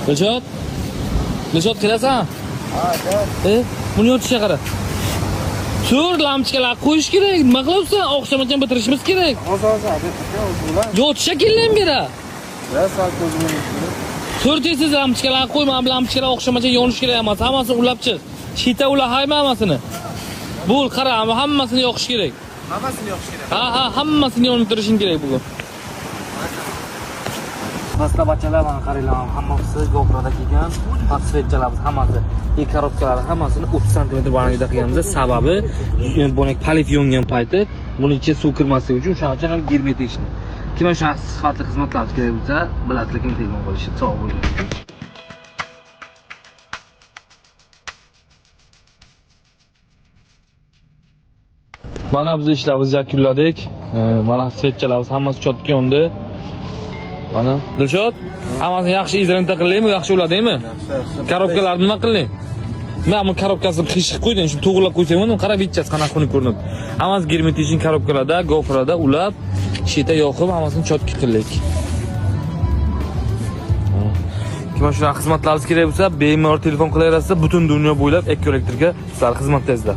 Dilshod? Dilshod kelasan? Ha, gel. Buni yotishga qara. Tur lampochkalar qo'yish kerak. Nima qilyapsan? Oqshomgacha bitirishimiz kerak. Hozir bular. Yotishga kelin bera. Ya sal ko'zimni. Tur tez lampochkalar qo'y, mana bu lampochkalar oqshomgacha yonish kerak emas. Hammasini ulab chiq. Shita ular hayma hammasini. Bo'l, qara, hammasini yoqish kerak. Hammasini yoqish kerak. Ha, hammasini yonib turishing kerak bugun. Pastda bachalar mana qaranglar, hammasi GoPro'da kelgan. Patsvetchalarimiz hammasi, korobkalar hammasini 30 sm balandlikda qilganmiz. Sababi bonek palif yongan payti buning ichiga suv kirmasligi uchun o'shacha ham germetичный. Kim o'sha sifatli xizmatlar kerak bo'lsa, bilasizlar, kim telefon qilishi sog' bo'ling. Mana biz ishlarimizni yakunladik. Mana svetchalarimiz hammasi chotga yondi. Mana Dilshod, hammasini yaxshi izolenta qilaymi, yaxshi uladingmi? Korobkalarni nima qiling? Men bu korobkasini qishib qo'ydim, shu to'g'rilab qo'ysam, uni qarab bitchasi qanaqa xunuk ko'rinadi. Hammasi germetичный korobkalarda, GoPro'da ulab, shita yoqib, hammasini chotga qildik. Kim shu xizmatlaringiz kerak bo'lsa, bemalol telefon qilaverasiz, butun dunyo bo'ylab Ekoelektrga sizlar xizmatdangizlar.